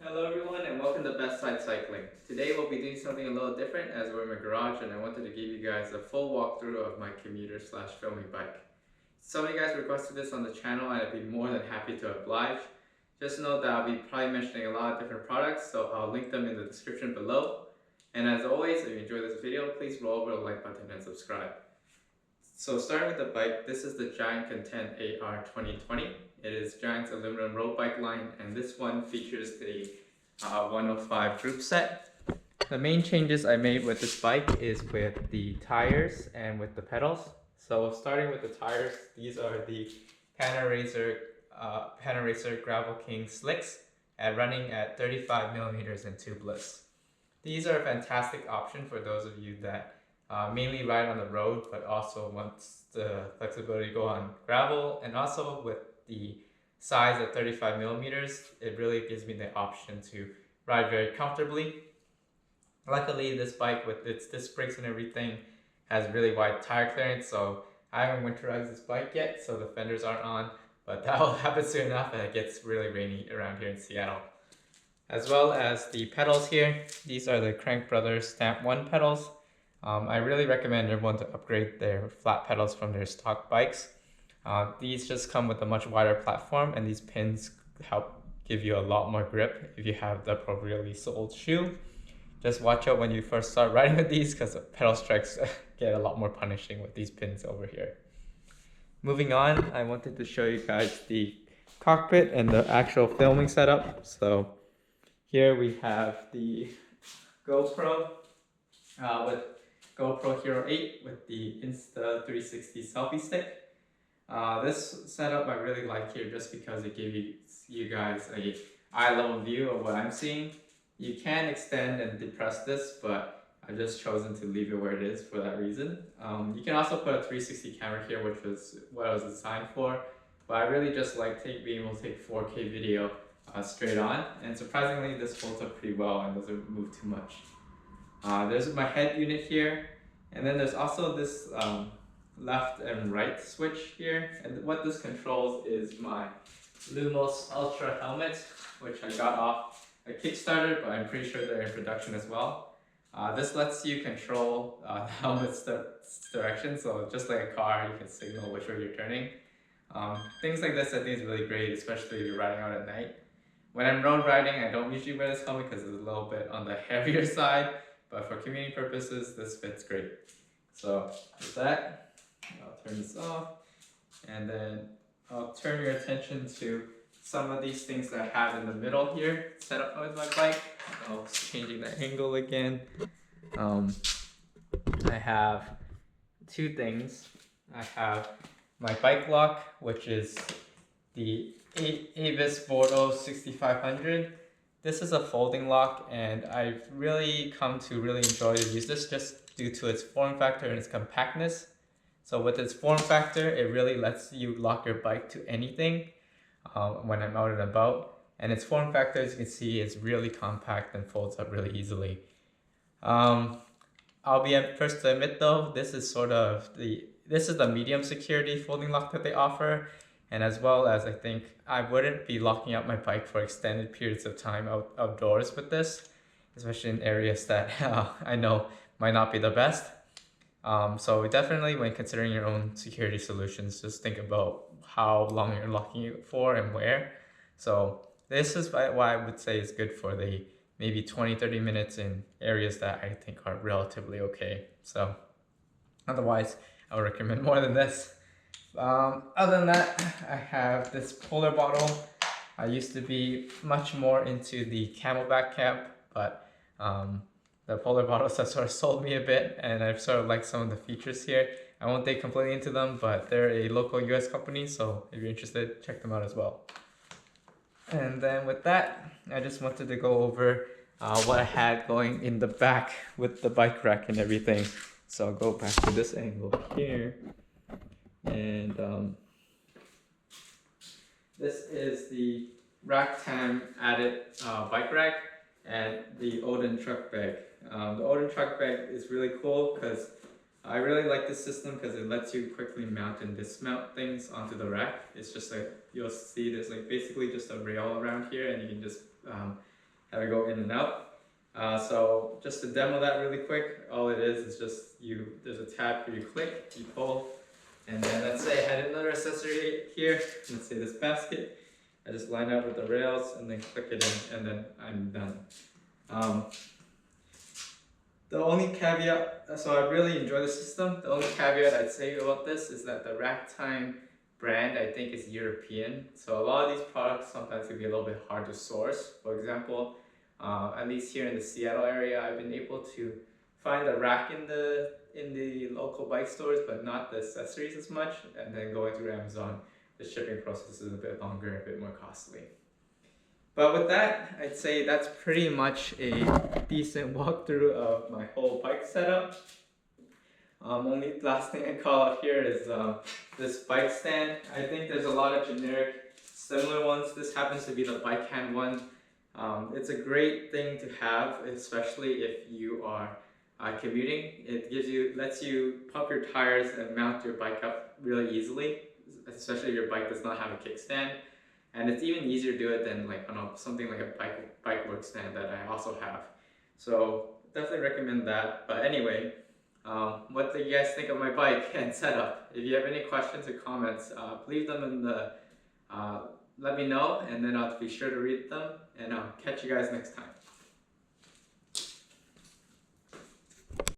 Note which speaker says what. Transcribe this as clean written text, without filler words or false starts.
Speaker 1: Hello everyone and welcome to Best Side Cycling. Today we'll be doing something a little different as we're in my garage and I wanted to give you guys a full walkthrough of my commuter slash filming bike. Some of you guys requested this on the channel and I'd be more than happy to oblige. Just know that I'll be probably mentioning a lot of different products, so I'll link them in the description below. And as always, if you enjoyed this video, please roll over the like button and subscribe. So starting with the bike, this is the Giant Contend AR 2020. It is Giant's aluminum road bike line, and this one features the 105 group set. The main changes I made with this bike is with the tires and with the pedals. So starting with the tires, these are the Panaracer Gravel King slicks running at 35 millimeters in tubeless. These are a fantastic option for those of you that mainly ride on the road, but also wants the flexibility to go on gravel. And also with the size at 35 millimeters, it really gives me the option to ride very comfortably. Luckily, this bike with its disc brakes and everything has really wide tire clearance, so I haven't winterized this bike yet, so the fenders aren't on, but that will happen soon enough and it gets really rainy around here in Seattle. As well as the pedals here, these are the Crank Brothers Stamp 1 pedals. I really recommend everyone to upgrade their flat pedals from their stock bikes. These just come with a much wider platform, and these pins help give you a lot more grip if you have the appropriately soled shoe. Just watch out when you first start riding with these because the pedal strikes get a lot more punishing with these pins over here. Moving on, I wanted to show you guys the cockpit and the actual filming setup. So here we have the GoPro with GoPro Hero 8 with the Insta360 selfie stick. This setup I really like here just because it gives you guys a eye-level view of what I'm seeing. You can extend and depress this, but I've just chosen to leave it where it is for that reason. You can also put a 360 camera here, which was what I was designed for, but I really just like being able to take 4K video straight on, and surprisingly this holds up pretty well and doesn't move too much. There's my head unit here, and then there's also this left and right switch here, and what this controls is my Lumos Helmet, which I got off a Kickstarter, but I'm pretty sure they're in production as well. This lets you control the helmet's direction, so just like a car, you can signal which way you're turning. Things like this I think is really great, especially if you're riding out at night. When I'm road riding, I don't usually wear this helmet because it's a little bit on the heavier side, but for commuting purposes, this fits great. So with that, I'll turn this off, and then I'll turn your attention to some of these things that I have in the middle here set up with my bike. Oh, changing the angle again. I have two things. I have my bike lock, which is the Avis Bordeaux 6500. This is a folding lock, and I've really come to really enjoy to use this just due to its form factor and its compactness. So with its form factor, it really lets you lock your bike to anything when I'm out and about. And its form factor, as you can see, is really compact and folds up really easily. I'll be first to admit though, this is the medium security folding lock that they offer. And as well as I think I wouldn't be locking up my bike for extended periods of time outdoors with this, especially in areas that I know might not be the best. So definitely when considering your own security solutions, just think about how long you're locking it for and where. So this is why I would say is good for the maybe 20-30 minutes in areas that I think are relatively okay. So otherwise, I would recommend more than this. Other than that, I have this polar bottle. I used to be much more into the Camelback camp, but the polar bottles have sort of sold me a bit, and I've sort of liked some of the features here. I won't dig completely into them, but they're a local US company, so if you're interested, check them out as well. And then with that, I just wanted to go over what I had going in the back with the bike rack and everything. So I'll go back to this angle here. And this is the Racktime added bike rack and the Odin truck bag. The Odin truck bag is really cool because I really like this system because it lets you quickly mount and dismount things onto the rack. It's just like, you'll see there's like basically just a rail around here, and you can just have it go in and out. So just to demo that really quick, all it is just there's a tab where you click, you pull, and then let's say I had another accessory here, let's say this basket. I just line up with the rails and then click it in, and then I'm done. The only caveat, so I really enjoy the system. The only caveat I'd say about this is that the Racktime brand, I think, is European. So a lot of these products sometimes can be a little bit hard to source. For example, at least here in the Seattle area, I've been able to find the rack in the local bike stores, but not the accessories as much. And then going through Amazon, the shipping process is a bit longer, a bit more costly. But with that, I'd say that's pretty much a decent walkthrough of my whole bike setup. Only last thing I call out here is this bike stand. I think there's a lot of generic similar ones. This happens to be the bike hand one. It's a great thing to have, especially if you are commuting. It lets you pump your tires and mount your bike up really easily, especially if your bike does not have a kickstand. And it's even easier to do it than like on something like a bike work stand that I also have. So definitely recommend that. But anyway, what do you guys think of my bike and setup? If you have any questions or comments, leave them in the, let me know, and then I'll be sure to read them, and I'll catch you guys next time.